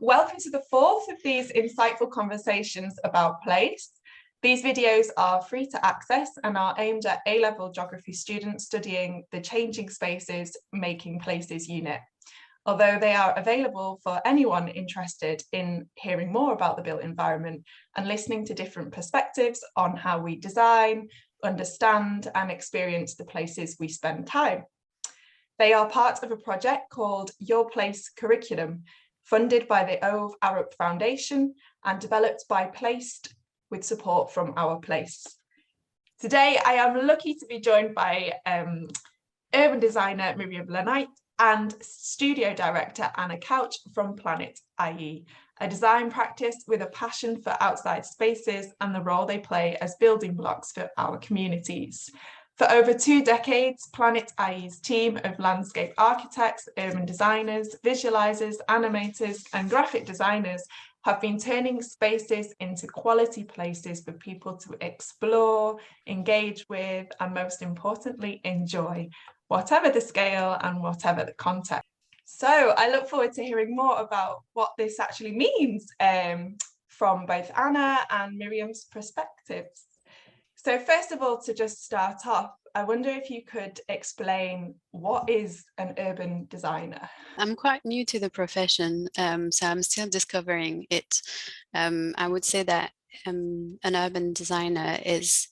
Welcome to the fourth of these insightful conversations about place. These videos are free to access and are aimed at A-level geography students studying the Changing Spaces, Making Places unit. Although they are available for anyone interested in hearing more about the built environment and listening to different perspectives on how we design, understand and experience the places we spend time. They are part of a project called Your Place Curriculum, funded by the Ove Arup Foundation and developed by Placed with support from Our Place. Today, I am lucky to be joined by urban designer Myriam Lahnite and studio director Anna Couch from Planit-IE, a design practice with a passion for outside spaces and the role they play as building blocks for our communities. For over 2 decades, Planit-IE's team of landscape architects, urban designers, visualizers, animators, and graphic designers have been turning spaces into quality places for people to explore, engage with, and most importantly, enjoy, whatever the scale and whatever the context. So I look forward to hearing more about what this actually means from both Anna and Myriam's perspectives. So first of all, to just start off, I wonder if you could explain what is an urban designer? I'm quite new to the profession, so I'm still discovering it. I would say that an urban designer is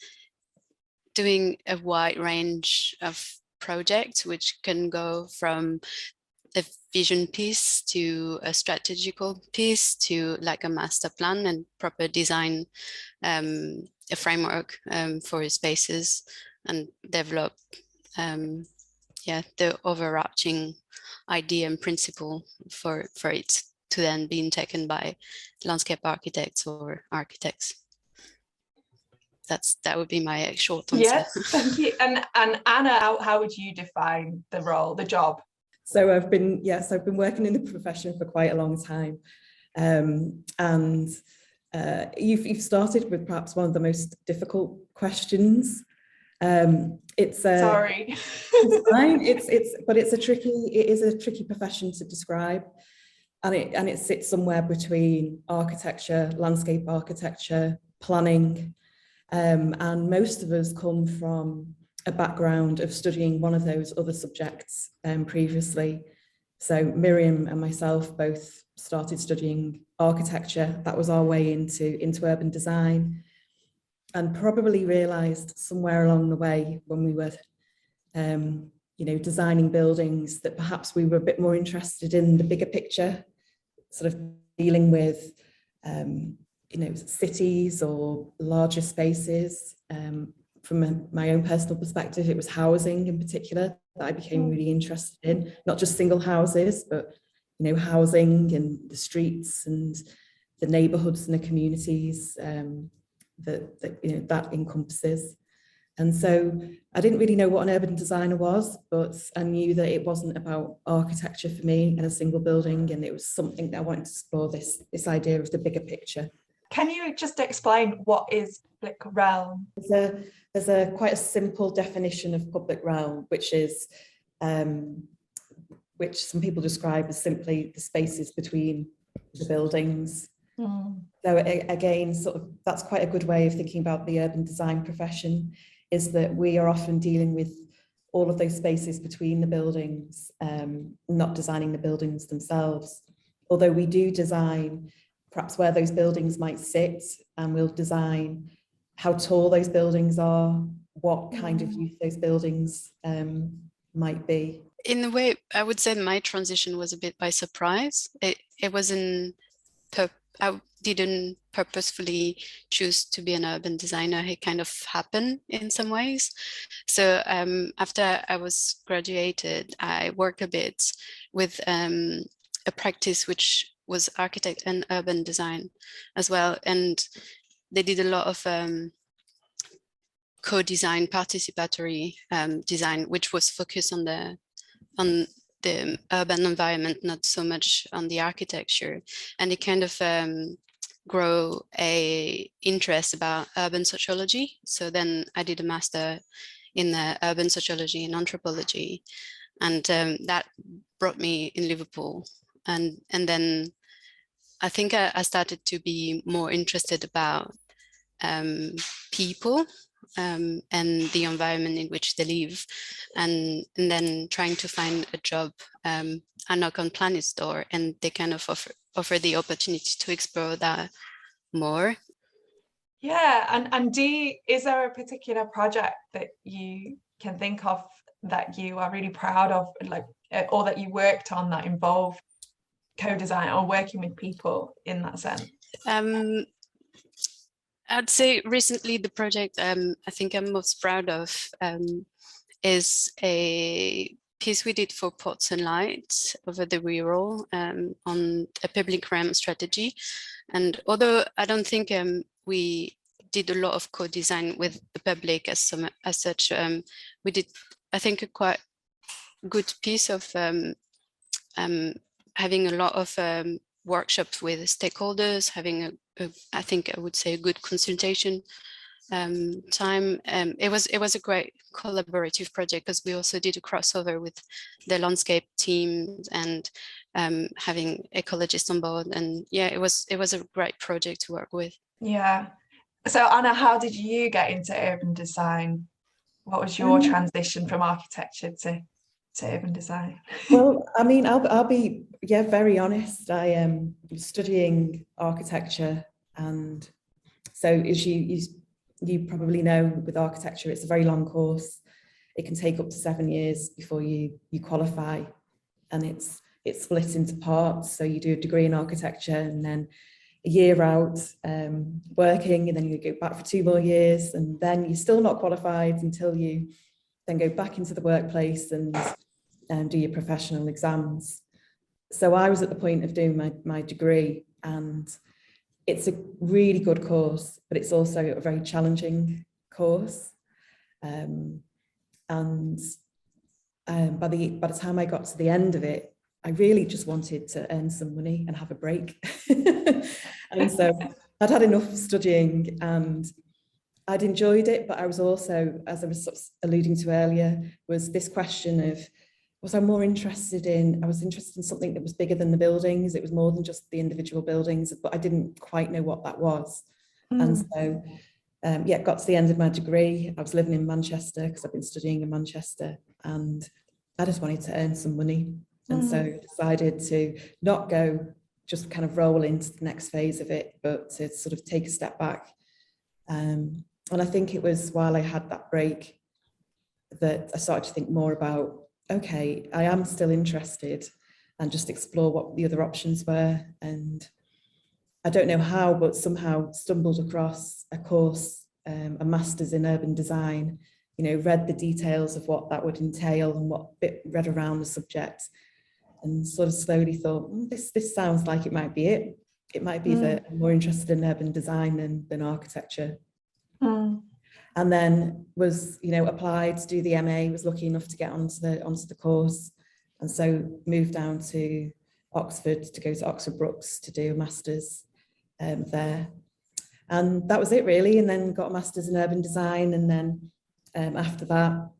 doing a wide range of projects, which can go from a vision piece to a strategical piece to like a master plan and proper design, a framework for spaces and develop the overarching idea and principle for it to then be taken by landscape architects or architects. That would be my short answer. Yes, thank you. And Anna, how would you define the role, the job? So I've been working in the profession for quite a long time, and you've started with perhaps one of the most difficult questions. It's sorry. It's fine. It is a tricky profession to describe, and it sits somewhere between architecture, landscape architecture, planning, and most of us come from a background of studying one of those other subjects previously. So Myriam and myself both started studying architecture. That was our way into urban design, and probably realized somewhere along the way when we were designing buildings that perhaps we were a bit more interested in the bigger picture, sort of dealing with cities or larger spaces. From my own personal perspective, it was housing in particular that I became really interested in, not just single houses, but housing and the streets and the neighborhoods and the communities that encompasses. And so I didn't really know what an urban designer was, but I knew that it wasn't about architecture for me and a single building, and it was something that I wanted to explore, this idea of the bigger picture. Can you just explain what is public realm? There's a quite a simple definition of public realm, which is which some people describe as simply the spaces between the buildings. So again, sort of that's quite a good way of thinking about the urban design profession, is that we are often dealing with all of those spaces between the buildings, not designing the buildings themselves. Although we do design perhaps where those buildings might sit, and we'll design how tall those buildings are, what kind of use those buildings might be. In a way, I would say my transition was a bit by surprise. It wasn't, I didn't purposefully choose to be an urban designer. It kind of happened in some ways. So after I was graduated, I worked a bit with a practice which was architect and urban design as well. And they did a lot of co-design, participatory design, which was focused on the urban environment, not so much on the architecture. And it kind of grow a interest about urban sociology. So then I did a master in urban sociology and anthropology, and that brought me in Liverpool. And then I think I started to be more interested about people and the environment in which they live, and then trying to find a job. I knock on Planit's door, and they kind of offer the opportunity to explore that more. Yeah, and is there a particular project that you can think of that you are really proud of, like, or that you worked on that involved co-design or working with people in that sense? I'd say recently the project I think I'm most proud of is a piece we did for Ports and Lights over the Wirral on a public realm strategy. And although I don't think we did a lot of co-design with the public as such, we did, I think, a quite good piece of having a lot of workshops with stakeholders, having I think I would say a good consultation time. It was a great collaborative project because we also did a crossover with the landscape team and having ecologists on board, and yeah, it was a great project to work with. Yeah. So Anna, how did you get into urban design? What was your transition from architecture to urban design? Well, I mean, I'll be very honest. I am studying architecture, and so as you probably know, with architecture, it's a very long course. It can take up to 7 years before you qualify, and it's split into parts. So you do a degree in architecture, and then a year out working, and then you go back for 2 more years, and then you're still not qualified until you then go back into the workplace and do your professional exams. So I was at the point of doing my degree, and it's a really good course, but it's also a very challenging course. And by the time I got to the end of it, I really just wanted to earn some money and have a break. And so I'd had enough studying, and I'd enjoyed it, but I was also, as I was sort of alluding to earlier, was this question of, I was interested in something that was bigger than the buildings. It was more than just the individual buildings, but I didn't quite know what that was. And so, got to the end of my degree. I was living in Manchester because I've been studying in Manchester, and I just wanted to earn some money. And so decided to not go just kind of roll into the next phase of it, but to sort of take a step back. And I think it was while I had that break that I started to think more about, okay, I am still interested, and just explore what the other options were. And I don't know how, but somehow stumbled across a course, a master's in urban design, read the details of what that would entail and read around the subject, and sort of slowly thought, this sounds like it might be it. It might be that I'm more interested in urban design than architecture. And then was, applied to do the MA, was lucky enough to get onto the course. And so moved down to Oxford to go to Oxford Brookes to do a master's there. And that was it really. And then got a master's in urban design. And then after that,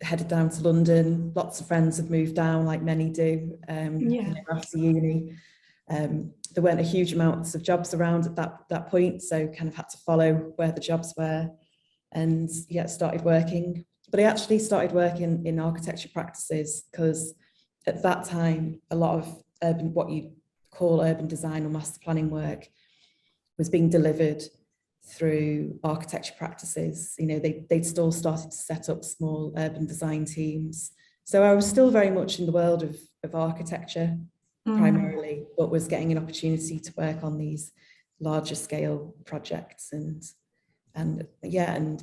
headed down to London. Lots of friends have moved down, like many do, after uni. There weren't a huge amounts of jobs around at that point, so kind of had to follow where the jobs were, and started working. But I actually started working in architecture practices because at that time, a lot of what you call urban design or master planning work was being delivered through architecture practices. They'd still started to set up small urban design teams. So I was still very much in the world of architecture primarily, but was getting an opportunity to work on these larger scale projects and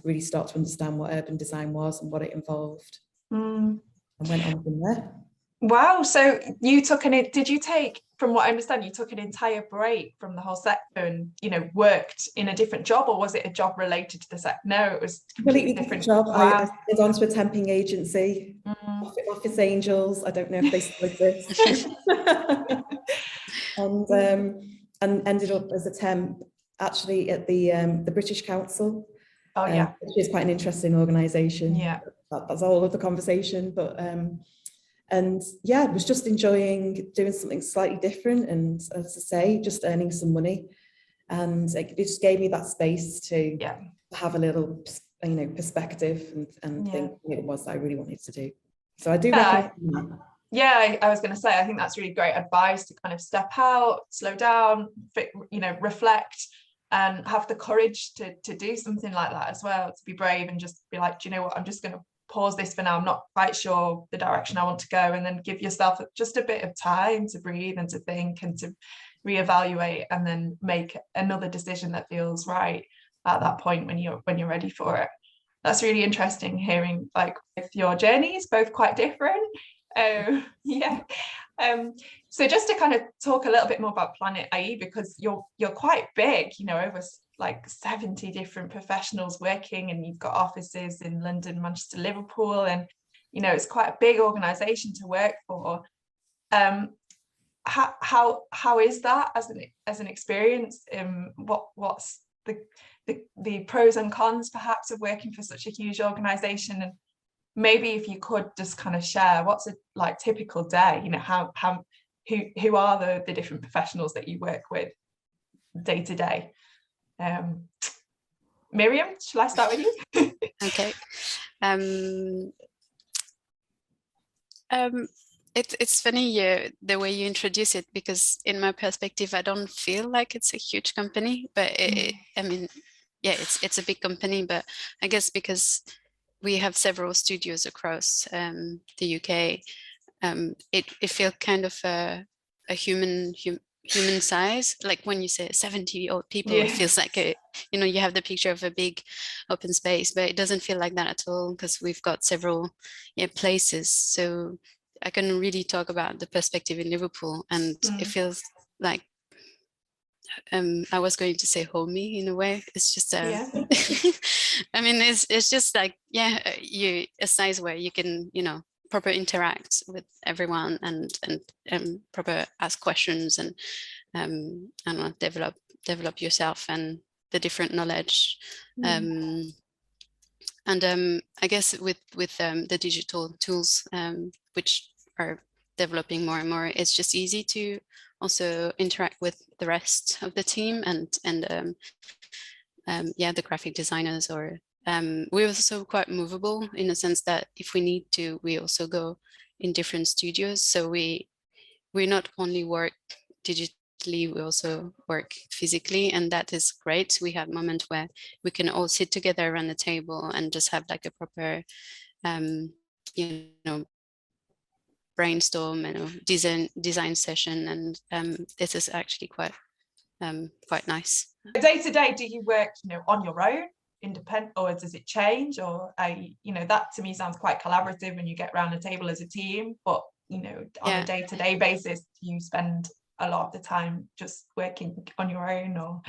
really start to understand what urban design was and what it involved, and went on from there. Wow. So did you take, from what I understand, you took an entire break from the whole sector and, worked in a different job, or was it a job related to the sector? No, it was a completely different job. Wow. I went on to a temping agency, Office Angels. I don't know if they still exist. And ended up as a temp actually at the British Council. Which is quite an interesting organisation. Yeah. That's a whole other conversation, but And yeah, I was just enjoying doing something slightly different, and as I say, just earning some money. And it just gave me that space to have a little, perspective and think what it was that I really wanted to do. So I do recommend that. Yeah, I was going to say, I think that's really great advice, to kind of step out, slow down, reflect, and have the courage to do something like that as well, to be brave and just be like, do you know what, I'm just going to pause this for now. I'm not quite sure the direction I want to go, and then give yourself just a bit of time to breathe and to think and to reevaluate, and then make another decision that feels right at that point when you're ready for it. That's really interesting hearing, like, if your journeys both quite different. So just to kind of talk a little bit more about Planit-IE, because you're quite big, over like 70 different professionals working, and you've got offices in London, Manchester, Liverpool, and it's quite a big organization to work for. How is that as an experience? What's the pros and cons perhaps of working for such a huge organization? And maybe if you could just kind of share, what's a like typical day, who are the different professionals that you work with day to day? Myriam, shall I start with you? Okay. It's funny the way you introduce it, because in my perspective, I don't feel like it's a huge company, but it's a big company, but I guess because we have several studios across the UK, it feels kind of a human size. Like when you say 70 old people, it feels like you have the picture of a big open space, but it doesn't feel like that at all, because we've got several places. So I can really talk about the perspective in Liverpool, and it feels like I was going to say homey in a way. It's just I mean, it's just like a size where you can proper interact with everyone and proper ask questions and develop yourself and the different knowledge. And I guess with the digital tools which are developing more and more, it's just easy to also interact with the rest of the team and the graphic designers, or we're also quite movable in the sense that if we need to, we also go in different studios. So we not only work digitally, we also work physically, and that is great. We have moments where we can all sit together around the table and just have like a proper brainstorm and design session, and this is actually quite nice. Day to day, do you work on your own, independent, or does it change? Or that to me sounds quite collaborative when you get around the table as a team, but on a day-to-day basis, do you spend a lot of the time just working on your own or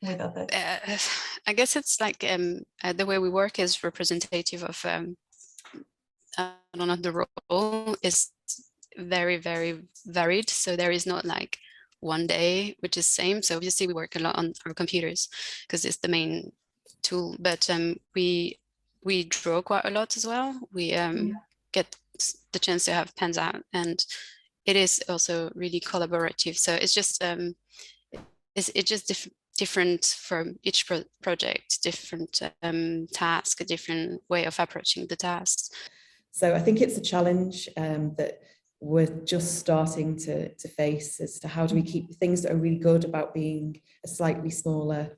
with others? I guess it's like the way we work is representative of I don't know, the role is very, very varied. So there is not like one day which is same. So obviously we work a lot on our computers because it's the main tool, but we draw quite a lot as well. We get the chance to have pens out, and it is also really collaborative. So it's just it's just different from each project, different task, a different way of approaching the tasks. So I think it's a challenge that we're just starting to face as to how do we keep things that are really good about being a slightly smaller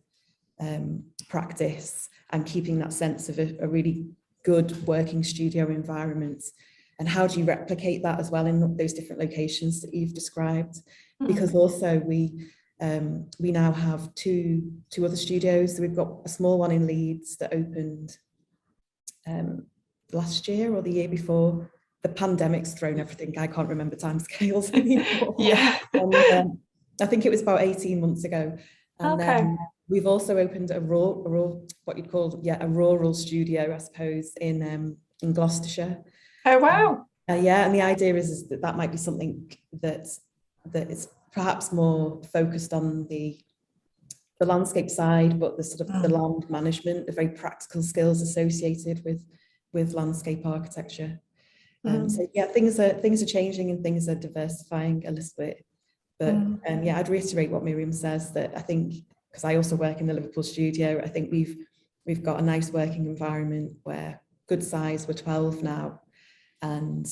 practice and keeping that sense of a really good working studio environment, and how do you replicate that as well in those different locations that you've described? Because also we now have two other studios. So we've got a small one in Leeds that opened last year or the year before. The pandemic's thrown everything. I can't remember timescales anymore. And, I think it was about 18 months ago. And then we've also opened a rural, what you'd call a rural studio, I suppose, in Gloucestershire. Oh wow! And the idea is that might be something that is perhaps more focused on the landscape side, but the sort of the land management, the very practical skills associated with landscape architecture. So yeah, things are changing and things are diversifying a little bit. But yeah, I'd reiterate what Myriam says, that I think, because I also work in the Liverpool studio, I think we've got a nice working environment where good size, we're 12 now, and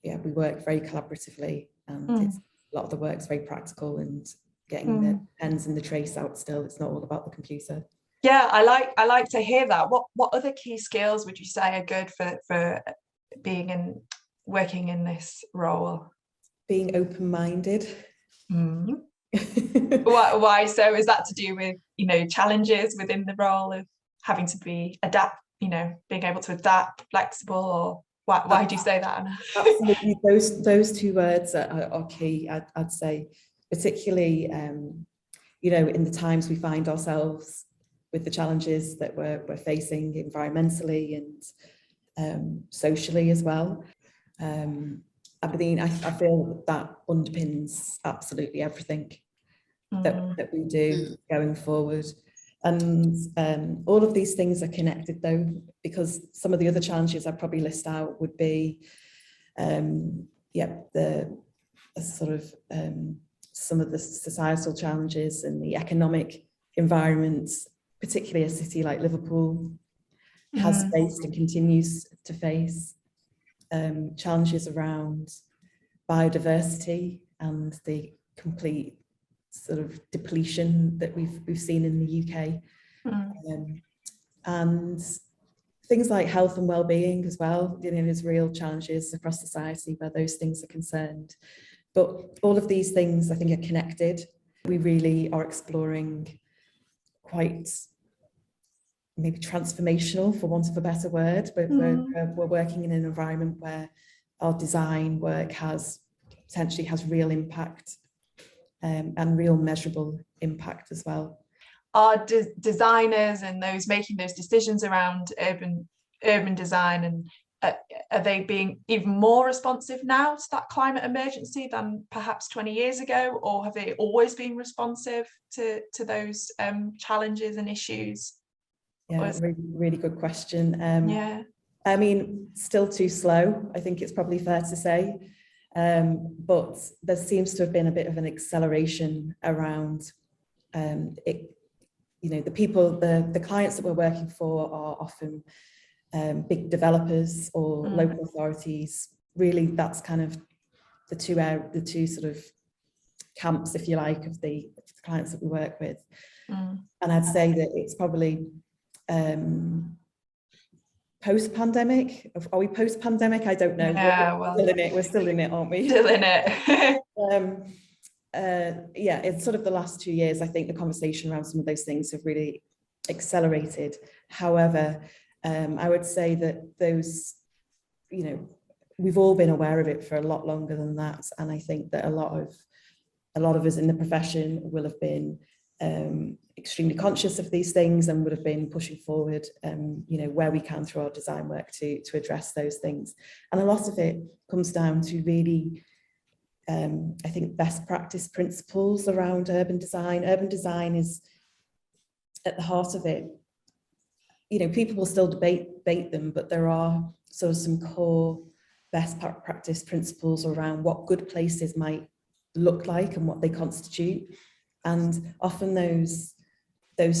yeah, we work very collaboratively, and it's, a lot of the work's very practical and getting the pens and the trace out still. It's not all about the computer. Yeah, I like to hear that. What other key skills would you say are good for working in this role? Being open-minded. Why so? Is that to do with, you know, challenges within the role of having to be being able to adapt, flexible, or why do you say that, Anna? Absolutely, those two words are key. I'd say, particularly you know, in the times we find ourselves with the challenges that we're facing environmentally and socially as well. I mean, I feel that underpins absolutely everything that we do going forward. And all of these things are connected though, because some of the other challenges I'd probably list out would be, the sort of some of the societal challenges and the economic environment, particularly a city like Liverpool has faced and continues to face. Challenges around biodiversity and the complete sort of depletion that we've seen in the UK, and things like health and well-being as well. You know, there's real challenges across society where those things are concerned, but all of these things I think are connected. We really are exploring quite maybe transformational, for want of a better word, but we're working in an environment where our design work potentially has real impact, and real measurable impact as well. Are designers and those making those decisions around urban design, and are they being even more responsive now to that climate emergency than perhaps 20 years ago, or have they always been responsive to those challenges and issues? Yeah, really, really good question. Yeah, I mean, still too slow, I think it's probably fair to say, but there seems to have been a bit of an acceleration around it. You know, the clients that we're working for are often big developers or local authorities. Really, that's kind of the two sort of camps, if you like, of the clients that we work with. And I'd say that it's probably post-pandemic. Are we post-pandemic? I don't know. Yeah, We're still in it, aren't we? Still in it. Yeah, it's sort of the last 2 years, I think the conversation around some of those things have really accelerated. However, I would say that those, you know, we've all been aware of it for a lot longer than that, and I think that a lot of us in the profession will have been extremely conscious of these things and would have been pushing forward, you know, where we can through our design work to address those things. And a lot of it comes down to really, I think, best practice principles around urban design. Urban design is at the heart of it. You know, people will still debate them, but there are sort of some core best practice principles around what good places might look like and what they constitute. And often those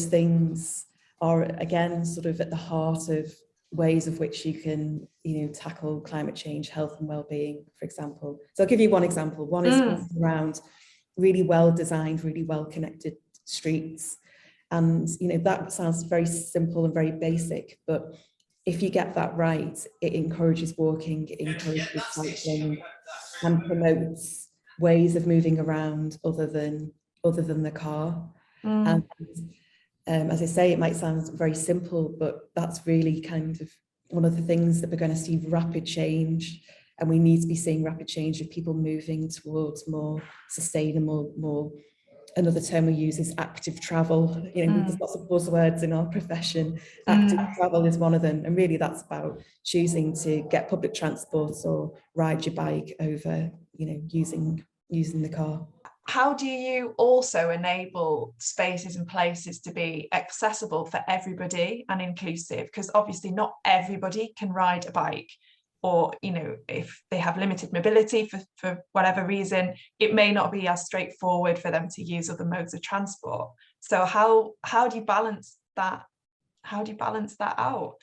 things are, again, sort of at the heart of ways of which you can, you know, tackle climate change, health and well-being, for example. So I'll give you one example. One is around really well designed, really well connected streets. And, you know, that sounds very simple and very basic, but if you get that right, it encourages walking, it encourages cycling, and promotes ways of moving around other than the car. And as I say, it might sound very simple, but that's really kind of one of the things that we're going to see rapid change, and we need to be seeing rapid change of people moving towards more sustainable, more, another term we use is active travel. You know, there's lots of buzzwords in our profession. Active travel is one of them, and really that's about choosing to get public transport or ride your bike over, you know, using the car. How do you also enable spaces and places to be accessible for everybody and inclusive? Because obviously not everybody can ride a bike, or, you know, if they have limited mobility for whatever reason, it may not be as straightforward for them to use other modes of transport. So how do you balance that? How do you balance that out?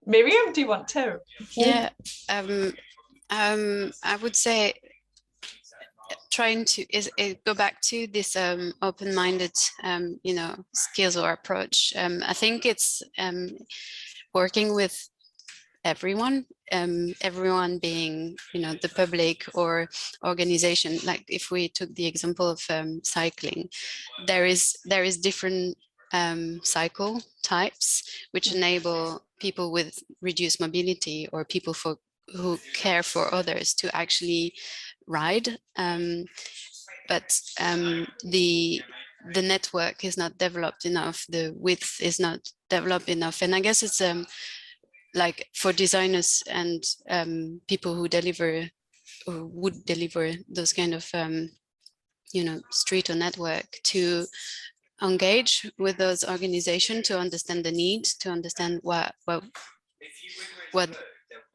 Myriam, do you want to? Yeah, I would say trying to go back to this open-minded you know, skills or approach. I think it's working with everyone, everyone being, you know, the public or organization. Like if we took the example of cycling, there is different cycle types which enable people with reduced mobility or people who care for others to actually ride, but the network is not developed enough, the width is not developed enough, and I guess it's like for designers and people who deliver or would deliver those kind of you know, street or network, to engage with those organizations, to understand the need, to understand what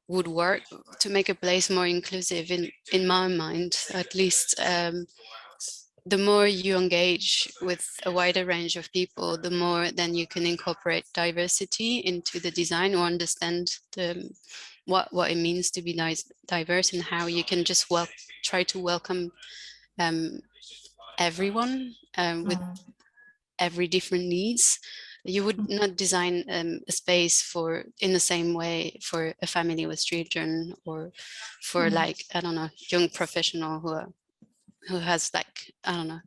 would work to make a place more inclusive. In my mind, at least, the more you engage with a wider range of people, the more then you can incorporate diversity into the design, or understand what it means to be diverse, and how you can just try to welcome everyone with every different needs. You would not design a space in the same way for a family with children, or for like, I don't know, young professional who has like, I don't know,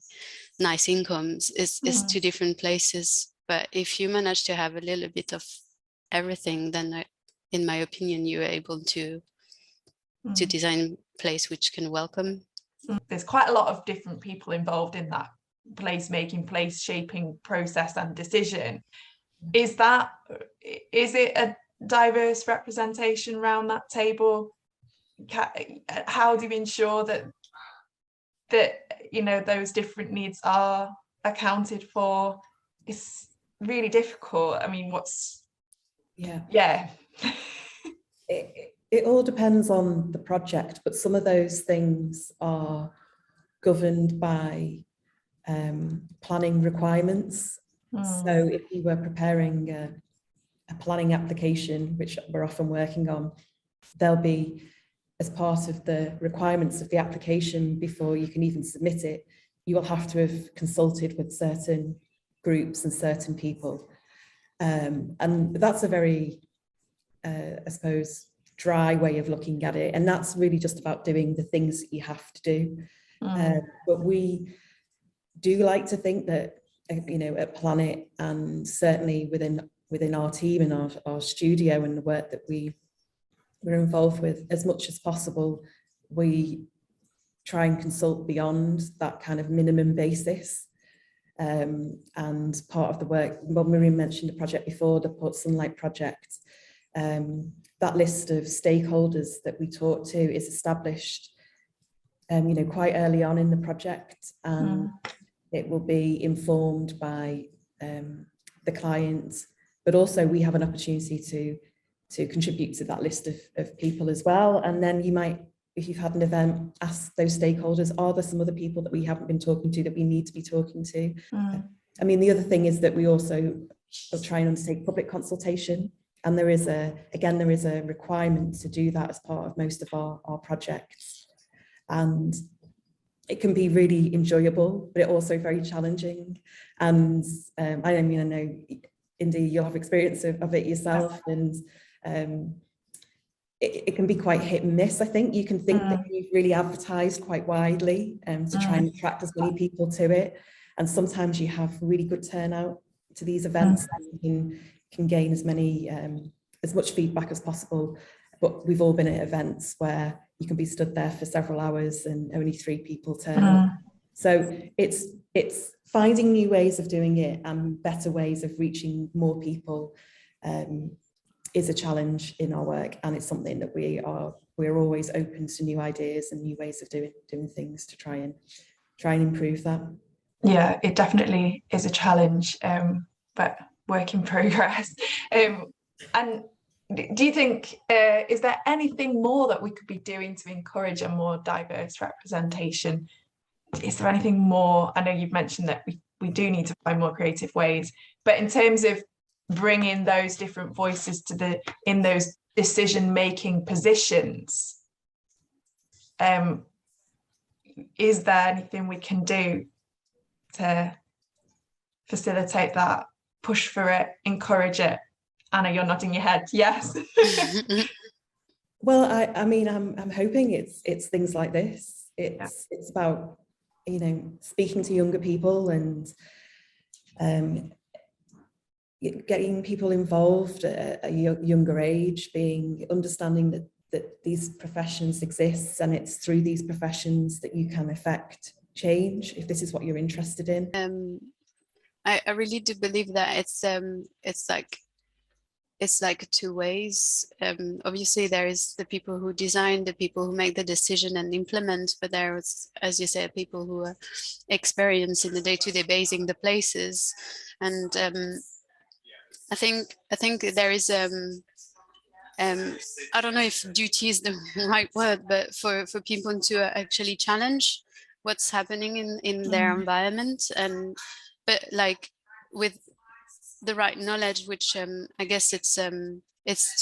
nice incomes. It's two different places. But if you manage to have a little bit of everything, then in my opinion, you're able to design a place which can welcome. There's quite a lot of different people involved in that placemaking, place shaping process and decision. Is it a diverse representation around that table? How do you ensure that you know, those different needs are accounted for? It's really difficult. I mean, it all depends on the project, but some of those things are governed by planning requirements. So if you were preparing a planning application, which we're often working on, there'll be, as part of the requirements of the application, before you can even submit it, you will have to have consulted with certain groups and certain people. And that's a very, I suppose, dry way of looking at it. And that's really just about doing the things that you have to do. But we do like to think that, you know, at Planet, and certainly within our team and our studio and the work that we're involved with, as much as possible, we try and consult beyond that kind of minimum basis. And part of the work, well, Myriam mentioned a project before, the Port Sunlight project. That list of stakeholders that we talk to is established you know, quite early on in the project, and it will be informed by the client, but also we have an opportunity to contribute to that list of people as well. And then you might, if you've had an event, ask those stakeholders, are there some other people that we haven't been talking to that we need to be talking to? I mean, the other thing is that we also try and undertake public consultation, and there is a requirement to do that as part of most of our projects. And it can be really enjoyable, but it also very challenging. And I mean, I know, Indy, you'll have experience of it yourself, and it can be quite hit and miss. I think you can think that you've really advertised quite widely to try and attract as many people to it. And sometimes you have really good turnout to these events, and you can gain as much feedback as possible. But we've all been at events where you can be stood there for several hours and only 3 people turn up. So it's finding new ways of doing it and better ways of reaching more people is a challenge in our work, and it's something that we're always open to new ideas and new ways of doing things to try and improve that. Yeah, it definitely is a challenge, but work in progress. And do you think, is there anything more that we could be doing to encourage a more diverse representation? Is there anything more? I know you've mentioned that we do need to find more creative ways, but in terms of bringing those different voices to in those decision-making positions, is there anything we can do to facilitate that, push for it, encourage it? Anna, you're nodding your head. Yes. Well, I mean, I'm hoping it's things like this. It's about, you know, speaking to younger people and getting people involved at a younger age, understanding that these professions exist, and it's through these professions that you can affect change if this is what you're interested in. I really do believe that it's like two ways. Obviously there is the people who design, the people who make the decision and implement, but there's, as you said, people who are experiencing the day-to-day basing the places. And I think there is I don't know if duty is the right word, but for people to actually challenge what's happening in their environment, but like with the right knowledge, which I guess it's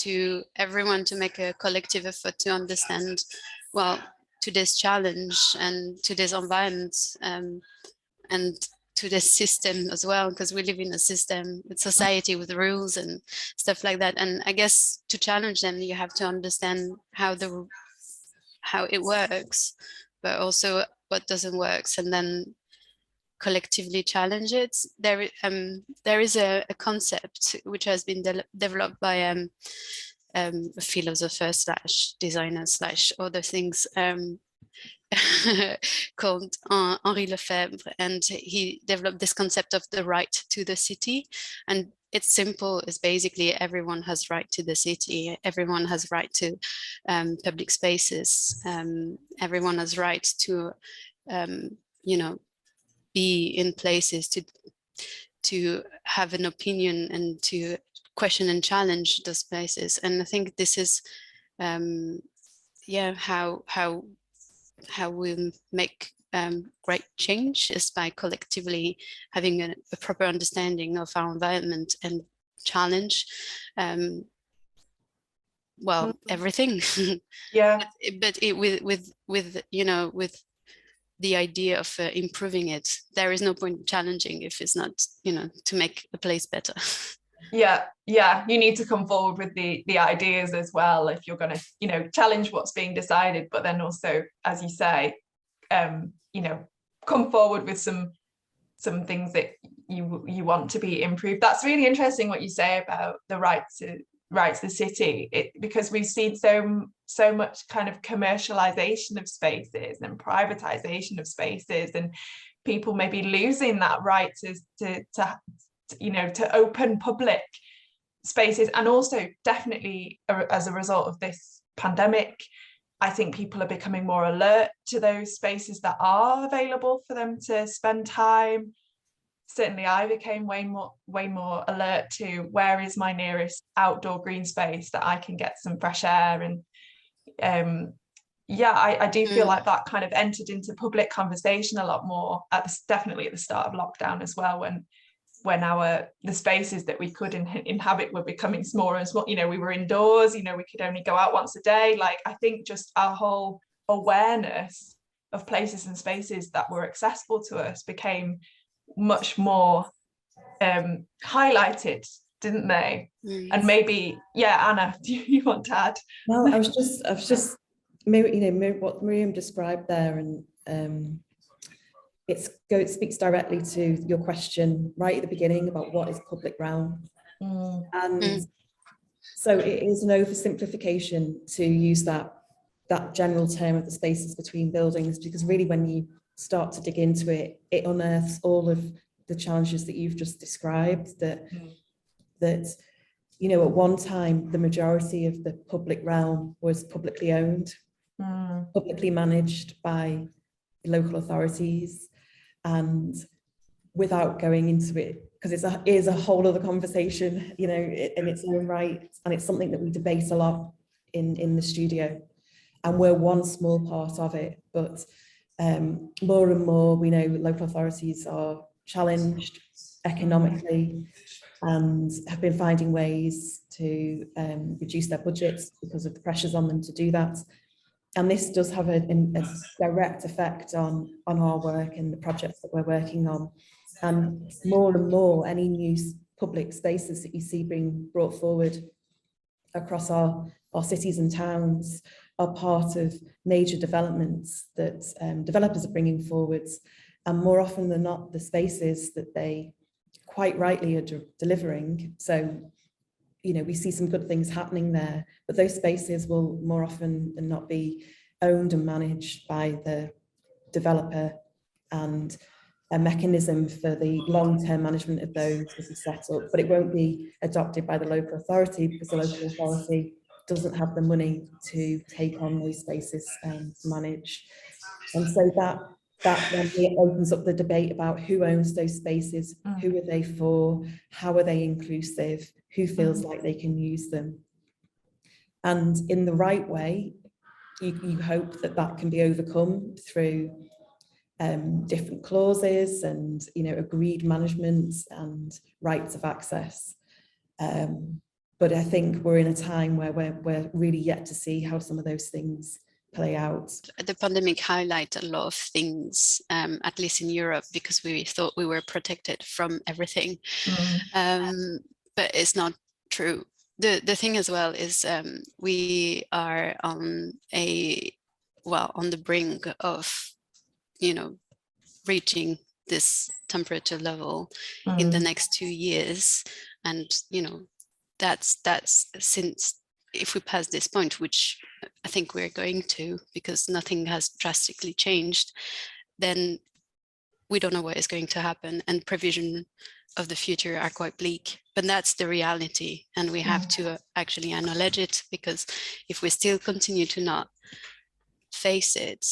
to everyone to make a collective effort to understand, well, to this challenge and to this environment and to this system as well, because we live in a system with society with rules and stuff like that. And I guess to challenge them, you have to understand how it works, but also what doesn't work, and then collectively challenge it. There is a concept which has been developed by a philosopher / designer / other things called Henri Lefebvre, and he developed this concept of the right to the city. And it's simple. It's basically everyone has right to the city, everyone has right to public spaces, everyone has right to you know, be in places to have an opinion and to question and challenge those places. And I think this is how we make great change, is by collectively having a proper understanding of our environment and challenge everything. Yeah. but with you know, with the idea of improving it. There is no point challenging if it's not, you know, to make the place better. Yeah, you need to come forward with the ideas as well if you're going to, you know, challenge what's being decided, but then also, as you say, you know, come forward with some things that you want to be improved. That's really interesting what you say about the right to the city, because we've seen so much kind of commercialization of spaces and privatization of spaces, and people maybe losing that right to you know, to open public spaces. And also definitely as a result of this pandemic, I think people are becoming more alert to those spaces that are available for them to spend time. Certainly I became way more alert to where is my nearest outdoor green space that I can get some fresh air. And I do feel like that kind of entered into public conversation a lot more definitely at the start of lockdown as well, when the spaces that we could inhabit were becoming smaller and smaller. You know, we were indoors, you know, we could only go out once a day. Like, I think just our whole awareness of places and spaces that were accessible to us became much more highlighted, didn't they? And maybe, Anna, do you want to add? Well, I was just you know, what Myriam described there, and it speaks directly to your question right at the beginning about what is public realm. And so it is an oversimplification to use that general term of the spaces between buildings, because really when you start to dig into it, it unearths all of the challenges that you've just described, that you know, at one time the majority of the public realm was publicly owned, publicly managed by local authorities, and without going into it, because it is a whole other conversation, you know, in its own right, and it's something that we debate a lot in the studio, and we're one small part of it. But more and more, we know local authorities are challenged economically and have been finding ways to reduce their budgets because of the pressures on them to do that. And this does have a direct effect on our work and the projects that we're working on. And more, any new public spaces that you see being brought forward across our cities and towns are part of major developments that developers are bringing forwards. And more often than not, the spaces that they quite rightly are delivering. So, you know, we see some good things happening there, but those spaces will more often than not be owned and managed by the developer, and a mechanism for the long-term management of those will be set up, but it won't be adopted by the local authority because the local authority doesn't have the money to take on those spaces to manage. And so that then it opens up the debate about who owns those spaces, who are they for, how are they inclusive, who feels like they can use them. And in the right way, you hope that that can be overcome through different clauses and, you know, agreed management and rights of access. But I think we're in a time where we're really yet to see how some of those things play out. The pandemic highlighted a lot of things, at least in Europe, because we thought we were protected from everything. But it's not true. The thing as well is we are on the brink of, you know, reaching this temperature level in the next 2 years. And, you know, that's since, if we pass this point, which I think we're going to, because nothing has drastically changed, then we don't know what is going to happen, and provision of the future are quite bleak. But that's the reality, and we have to actually acknowledge it, because if we still continue to not face it,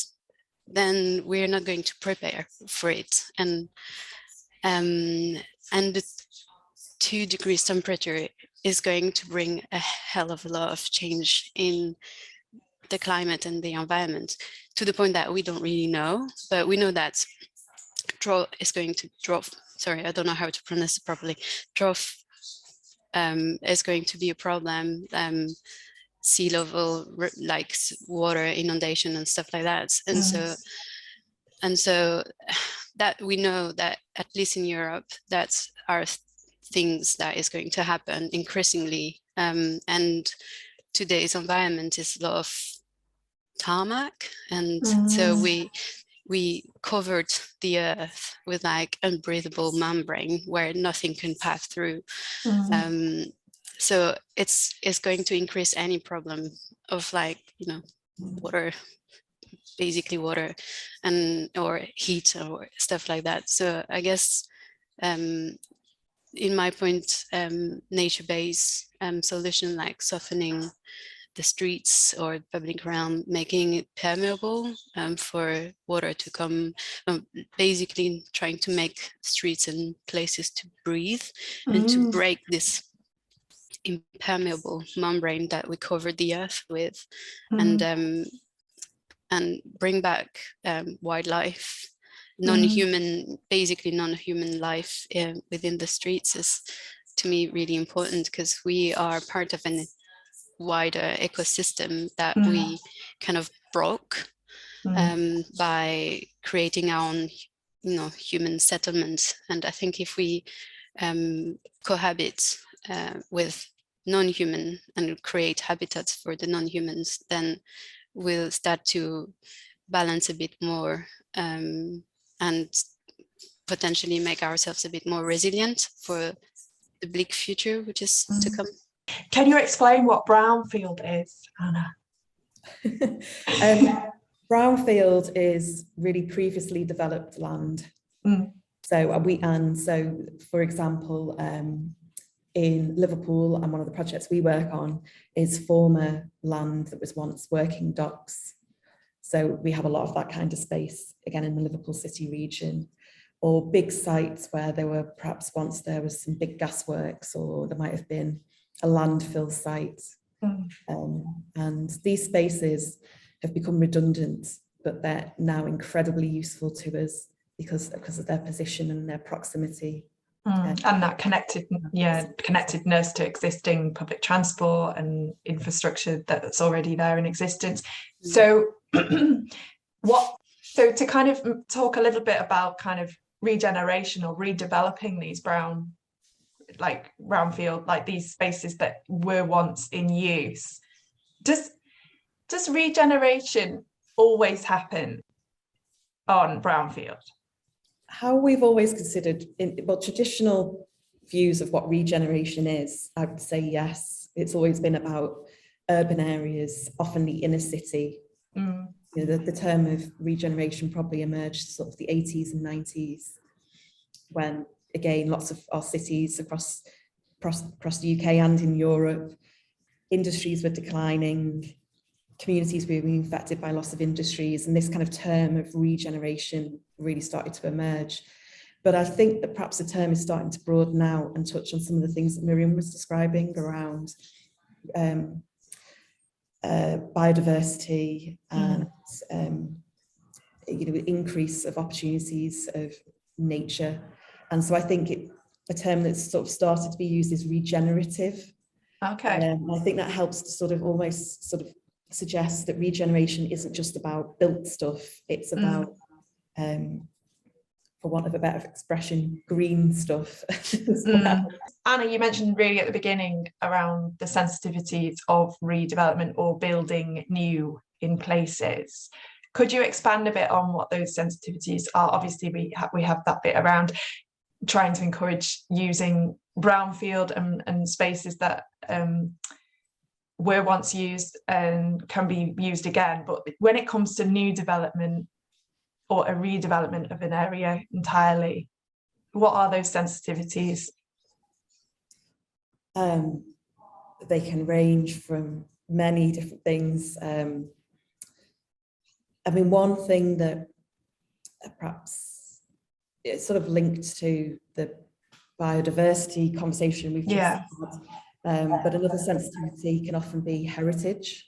then we're not going to prepare for it. And the 2 degrees temperature is going to bring a hell of a lot of change in the climate and the environment, to the point that we don't really know, but we know that drought is going to drop. Sorry, I don't know how to pronounce it properly. Drought is going to be a problem. Sea level, like water inundation and stuff like that. And so that we know that, at least in Europe, that's our things that is going to happen increasingly. And today's environment is a lot of tarmac, and so we covered the earth with like unbreathable membrane where nothing can pass through. So it's going to increase any problem of, like, you know, water, basically water, and or heat or stuff like that. So I guess in my point, nature-based solution like softening the streets or public realm, making it permeable for water to come, basically trying to make streets and places to breathe and to break this impermeable membrane that we covered the earth with, and bring back wildlife, non-human, basically non-human life within the streets is, to me, really important, because we are part of a wider ecosystem that we kind of broke by creating our own, you know, human settlements. And I think if we cohabit with non-human and create habitats for the non-humans, then we'll start to balance a bit more and potentially make ourselves a bit more resilient for the bleak future which is to come. Can you explain what brownfield is, Anna? Brownfield is really previously developed land. So for example, in Liverpool, and one of the projects we work on is former land that was once working docks. So we have a lot of that kind of space, again, in the Liverpool city region. or big sites where there were perhaps once there was some big gasworks, or there might have been a landfill site. And these spaces have become redundant, but they're now incredibly useful to us because of their position and their proximity. And that connectedness to existing public transport and infrastructure that's already there in existence. So so to kind of talk a little bit about kind of regeneration or redeveloping these brownfield, like these spaces that were once in use, does regeneration always happen on brownfield? How we've always considered, traditional views of what regeneration is, I would say yes. It's always been about urban areas, often the inner city. You know, the term of regeneration probably emerged sort of the 80s and 90s, when again lots of our cities across the UK and in Europe, industries were declining, communities were being affected by loss of industries, and this kind of term of regeneration really started to emerge. But I think that perhaps the term is starting to broaden out and touch on some of the things that Myriam was describing around biodiversity and increase of opportunities of nature. And so I think a term that's sort of started to be used is regenerative. Okay. I think that helps to sort of almost sort of suggest that regeneration isn't just about built stuff, it's about for want of a better expression, green stuff as well. Anna, you mentioned really at the beginning around the sensitivities of redevelopment or building new in places. Could you expand a bit on what those sensitivities are? Obviously, we have that bit around trying to encourage using brownfield and spaces that were once used and can be used again. But when it comes to new development or a redevelopment of an area entirely, what are those sensitivities? They can range from many different things. I mean, one thing that perhaps it's sort of linked to the biodiversity conversation we've just had, but another sensitivity can often be heritage.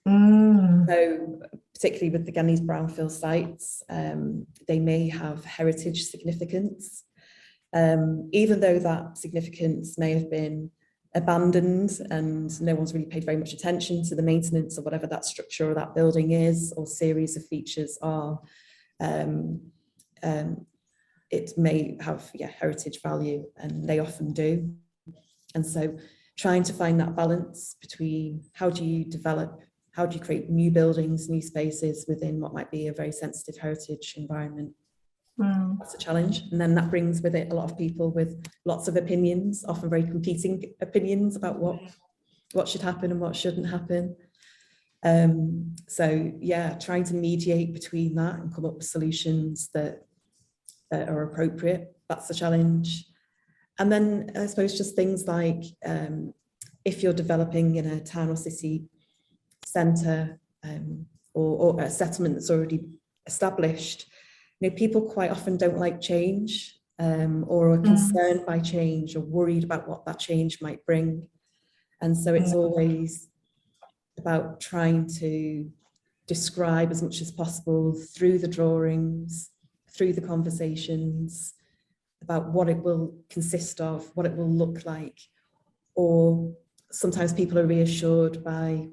So particularly with these brownfield sites, they may have heritage significance, even though that significance may have been abandoned and no one's really paid very much attention to the maintenance of whatever that structure or that building is or series of features are. It may have heritage value, and they often do. And so trying to find that balance between how do you create new buildings, new spaces within what might be a very sensitive heritage environment. That's a challenge. And then that brings with it a lot of people with lots of opinions, often very competing opinions about what should happen and what shouldn't happen. So yeah, trying to mediate between that and come up with solutions that are appropriate, that's a challenge. And then I suppose just things like if you're developing in a town or city centre or a settlement that's already established, people quite often don't like change or are concerned by change or worried about what that change might bring. And so it's always about trying to describe as much as possible through the drawings, through the conversations, about what it will consist of, what it will look like. Or sometimes people are reassured by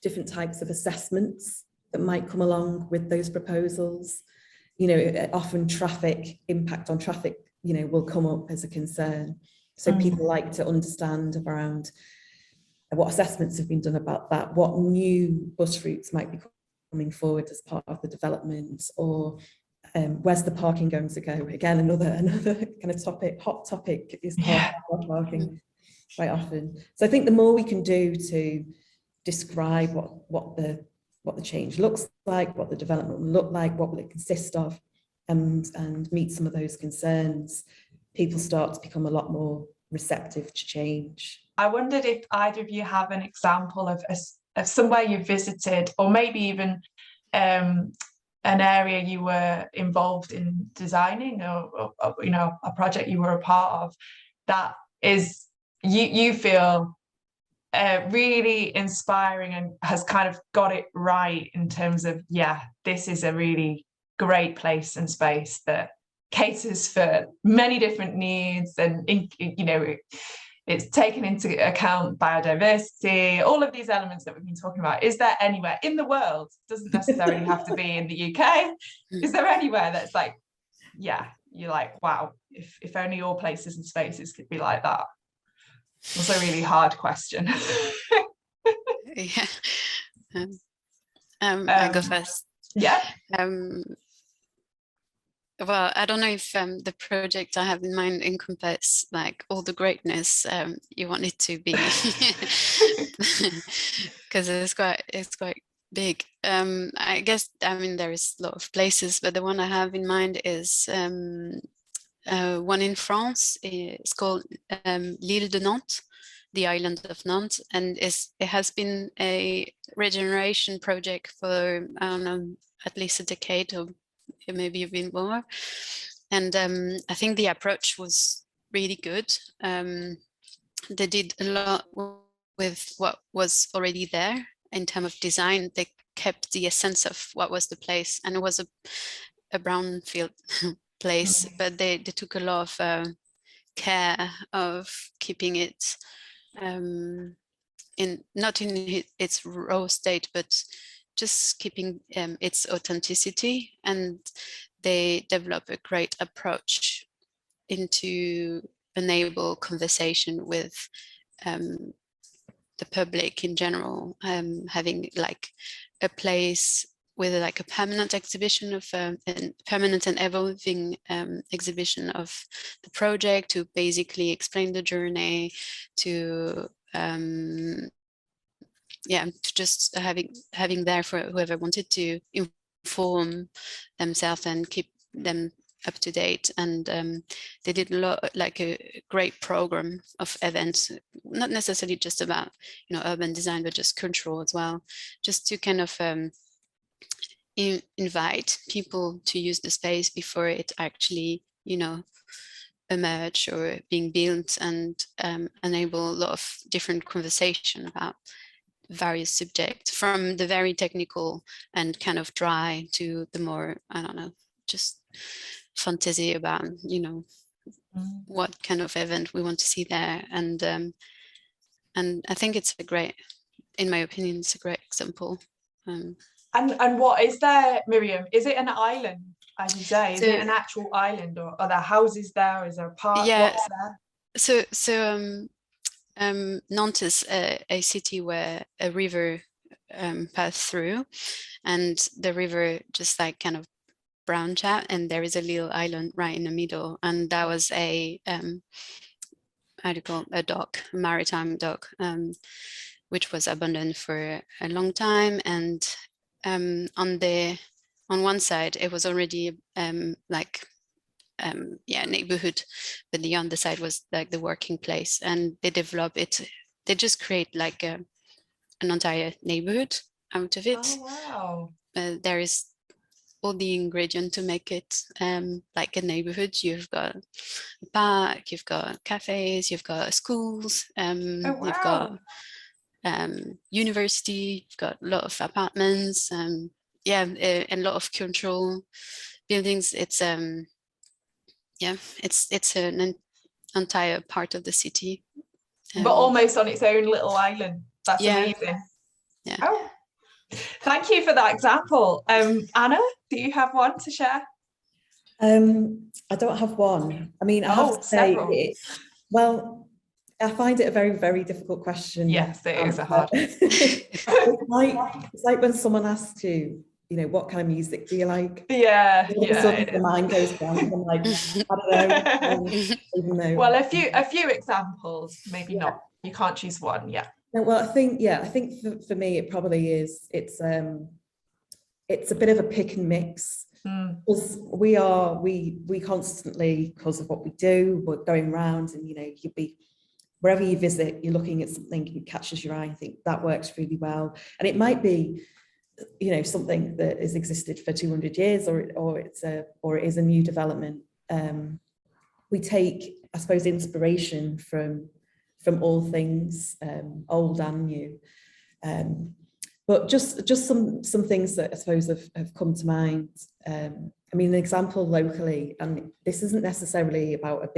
different types of assessments that might come along with those proposals. Often impact on traffic, will come up as a concern. So people like to understand around what assessments have been done about that, what new bus routes might be coming forward as part of the development, or where's the parking going to go? Again, another kind of hot topic is parking quite often. So I think the more we can do to describe what the change looks like, what the development will look like, what will it consist of, and meet some of those concerns, people start to become a lot more receptive to change. I wondered if either of you have an example of somewhere you've visited, or maybe even an area you were involved in designing, or you know, a project you were a part of that is you feel really inspiring and has kind of got it right in terms of, yeah, this is a really great place and space that caters for many different needs, and you know, it's taken into account biodiversity, all of these elements that we've been talking about. Is there anywhere in the world, doesn't necessarily have to be in the UK, is there anywhere that's like, yeah, you're like, wow, if only all places and spaces could be like that? It's a really hard question. Yeah. I go first. Yeah. Well, I don't know if the project I have in mind encompass like all the greatness you want it to be, because it's quite big. I guess, I mean, there is a lot of places, but the one I have in mind is one in France. It's called l'Île de Nantes, the island of Nantes, and it has been a regeneration project for, I don't know, at least a decade or maybe even more. And I think the approach was really good. They did a lot with what was already there in terms of design. They kept the essence of what was the place, and it was a brownfield place, but they took a lot of care of keeping it not in its raw state, but just keeping its authenticity. And they develop a great approach into enable conversation with the public in general, having like a place with like a permanent exhibition of a permanent and evolving exhibition of the project, to basically explain the journey, to yeah, to just having there for whoever wanted to inform themselves and keep them up to date. And they did a lot, like a great program of events, not necessarily just about, you know, urban design, but just cultural as well, just to kind of invite people to use the space before it actually, you know, emerge or being built, and enable a lot of different conversation about various subjects, from the very technical and kind of dry to the more, I don't know, just fantasy about, you know, what kind of event we want to see there. And I think it's a great, in my opinion, it's a great example. And what is there, Myriam? Is it an island, as you say? Is it an actual island, or are there houses there? Is there a park? Yeah. What's there? So Nantes is a city where a river passed through, and the river just like kind of branched out, and there is a little island right in the middle, and that was a how do you call it, a dock, a maritime dock, which was abandoned for a long time. And on one side it was already like yeah, neighborhood, but the other side was like the working place, and they develop it. They just create like an entire neighborhood out of it. Oh, wow. There is all the ingredient to make it like a neighborhood. You've got a park, you've got cafes, you've got schools, Oh, wow. you've got university, you've got a lot of apartments, yeah, and a lot of cultural buildings. It's yeah, it's an entire part of the city, but almost on its own little island. That's amazing. Yeah. Oh, thank you for that example. Anna, do you have one to share? I don't have one. I mean, I have to say, well, I find it a very, very difficult question. Yes, it is a hard one. It's like when someone asks you, you know, what kind of music do you like? Yeah, the mind goes blank. I'm like, I don't know. Even though, well, a few examples, maybe not. You can't choose one. Yeah. No, well, I think for me, it probably is. It's a bit of a pick and mix. Because we constantly, because of what we do, we're going around, and you know, you'd be wherever you visit, you're looking at something, it catches your eye, I think that works really well. And it might be something that has existed for 200 years, or it is a new development. We take, I suppose, inspiration from all things, old and new. But just some things that I suppose have come to mind. I mean, an example locally, and this isn't necessarily about a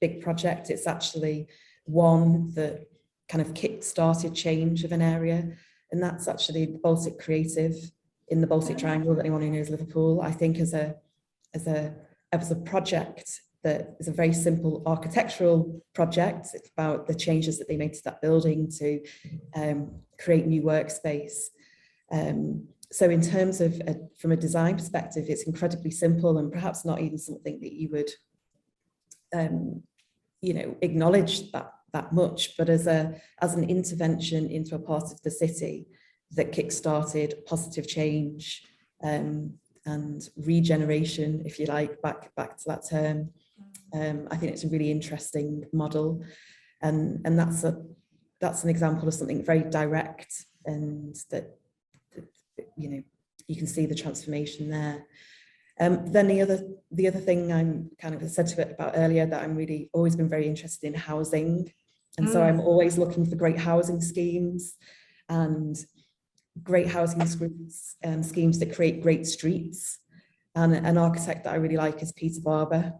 big project. It's actually one that kind of kick-started change of an area, and that's actually the Baltic Creative in the Baltic Triangle. Anyone who knows Liverpool, I think, as a project that is a very simple architectural project. It's about the changes that they made to that building to create new workspace. So in terms of, from a design perspective, it's incredibly simple and perhaps not even something that you would, acknowledge that much, but as an intervention into a part of the city that kick-started positive change and regeneration, if you like, back to that term. I think it's a really interesting model, and that's an example of something very direct, and that you can see the transformation there. Then the other thing I'm kind of said to it about earlier, that I'm really always been very interested in housing, and so I'm always looking for great housing schemes and great housing schemes that create great streets. And an architect that I really like is Peter Barber,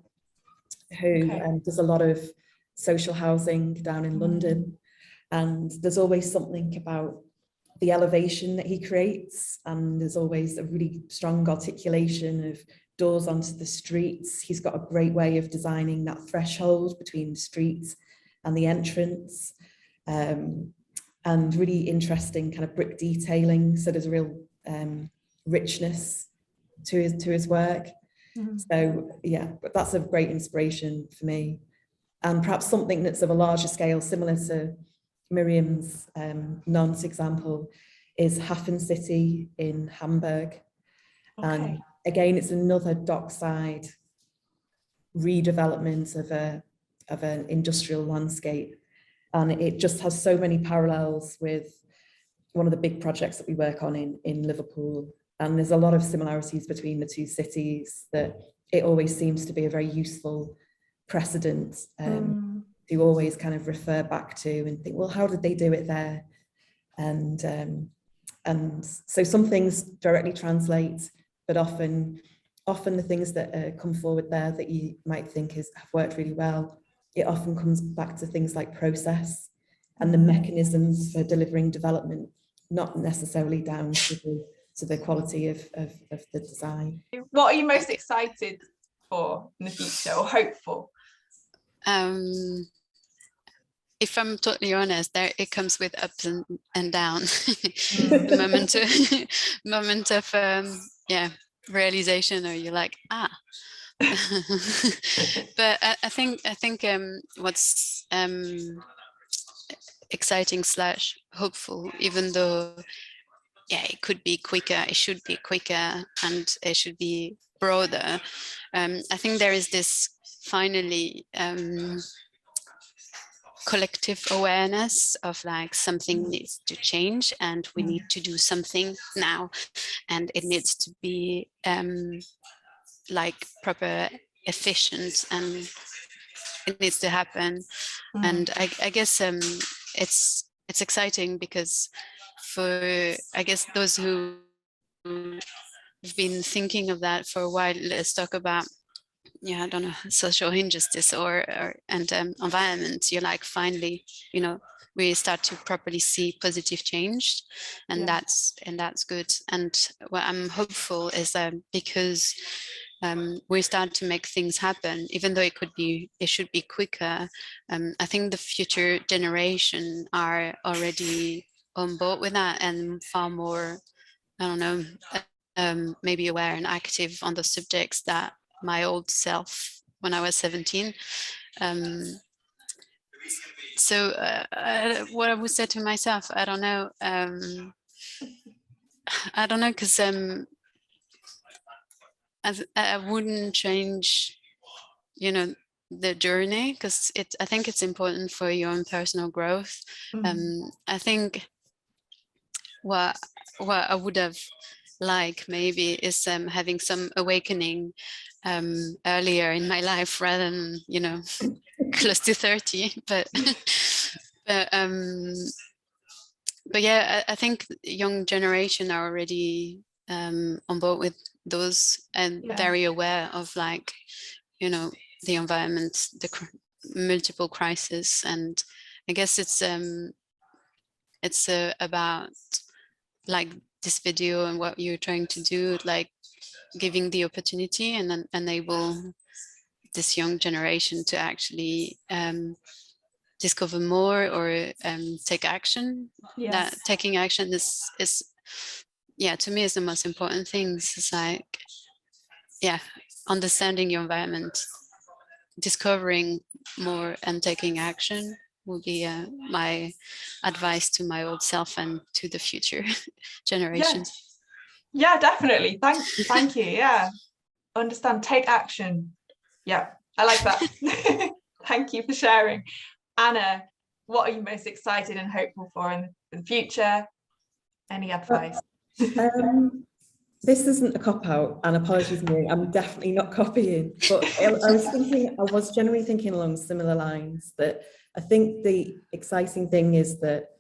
who does a lot of social housing down in London. And there's always something about the elevation that he creates, and there's always a really strong articulation of doors onto the streets. He's got a great way of designing that threshold between the streets and the entrance, and really interesting kind of brick detailing. So there's a real richness to his work. So yeah, but that's a great inspiration for me. And perhaps something that's of a larger scale, similar to Myriam's Nantes example, is Hafen City in Hamburg. And again, it's another dockside redevelopment of an industrial landscape. And it just has so many parallels with one of the big projects that we work on in Liverpool. And there's a lot of similarities between the two cities, that it always seems to be a very useful precedent to always kind of refer back to and think, well, how did they do it there? And so some things directly translate, but often the things that come forward there that you might think have worked really well, it often comes back to things like process and the mechanisms for delivering development, not necessarily down to the quality of the design. What are you most excited for in the future, or hope for? If I'm totally honest, it comes with ups and downs. The moment of realization, or you're like, but I think what's exciting / hopeful, even though it could be quicker, it should be quicker, and it should be broader. I think there is this finally collective awareness of like something needs to change, and we need to do something now, and it needs to be like proper efficient, and it needs to happen. And I guess it's exciting because for, I guess, those who have been thinking of that for a while, let's talk about, I don't know, social injustice or environment. You're like, finally, we start to properly see positive change, and that's good. And what I'm hopeful is that because we start to make things happen, even though it should be quicker. I think the future generation are already on board with that, and far more, I don't know, maybe aware and active on the subjects that my old self when I was 17. So what I would say to myself, I don't know, because I wouldn't change, the journey, because I think it's important for your own personal growth. I think what what I would have liked maybe is having some awakening earlier in my life rather than, you know, close to 30. But but yeah, I think young generation are already on board with those, and very aware of, like, you know, the environment, the multiple crises. And I guess it's about, like, this video and what you're trying to do, like giving the opportunity and then enable this young generation to actually discover more, or take action. That taking action is yeah, to me, is the most important thing. It's like, yeah, understanding your environment, discovering more, and taking action will be my advice to my old self and to the future generations. Yeah, definitely. Thank you. Yeah, understand, take action. Yeah, I like that. Thank you for sharing. Anna, what are you most excited and hopeful for in the future? Any advice? This isn't a cop-out, and apologies, Myriam, I'm definitely not copying, but I was generally thinking along similar lines, that I think the exciting thing is that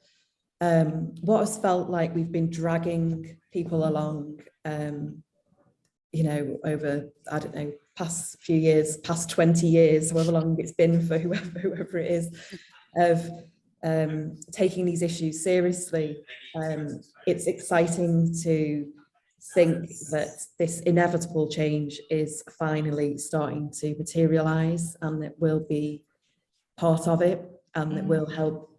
what has felt like we've been dragging people along, you know, over, I don't know, past few years, past 20 years, however long it's been for whoever it is, of taking these issues seriously. It's exciting to think that this inevitable change is finally starting to materialize, and that we'll be part of it, and that will help,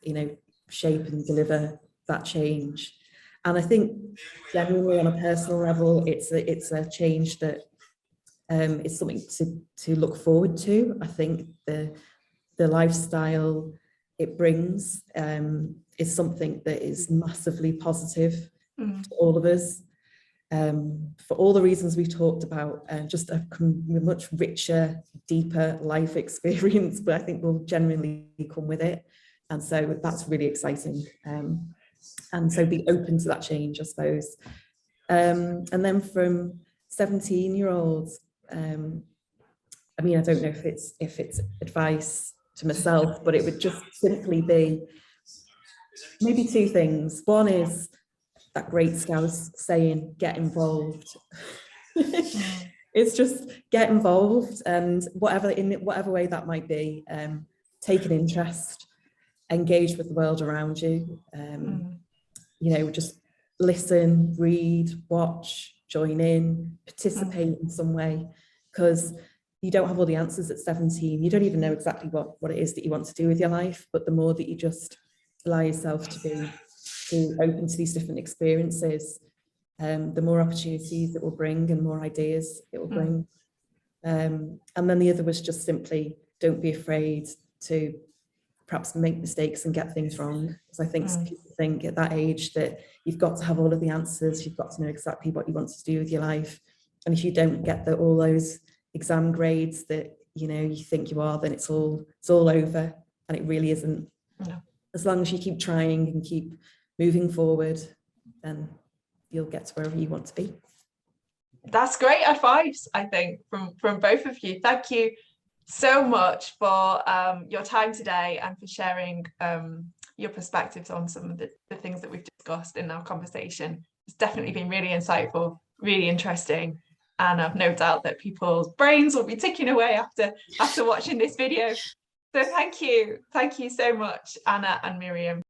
you know, shape and deliver that change. And I think generally on a personal level, it's a change that is something to look forward to. I think the lifestyle it brings is something that is massively positive to all of us, for all the reasons we've talked about, just a much richer, deeper life experience, but I think will genuinely come with it. And so that's really exciting. And so be open to that change, I suppose. And then from 17-year-olds, I mean, I don't know if it's advice to myself, but it would just simply be maybe two things. One is that great Scouse saying, get involved. It's just get involved, and in whatever way that might be, take an interest, engage with the world around you, you know, just listen, read, watch, join in, participate in some way, because you don't have all the answers at 17. You don't even know exactly what it is that you want to do with your life, but the more that you just allow yourself to be open to these different experiences, the more opportunities it will bring and more ideas it will bring. And then the other was just simply, don't be afraid to perhaps make mistakes and get things wrong. Because I think people think at that age that you've got to have all of the answers, you've got to know exactly what you want to do with your life. And if you don't get all those exam grades that, you know, you think you are, then it's all over, and it really isn't. No. As long as you keep trying and keep moving forward, then you'll get to wherever you want to be. That's great advice, I think, from both of you. Thank you so much for your time today, and for sharing your perspectives on some of the things that we've discussed in our conversation. It's definitely been really insightful, really interesting, and I've no doubt that people's brains will be ticking away after watching this video. So thank you so much, Anna and Myriam.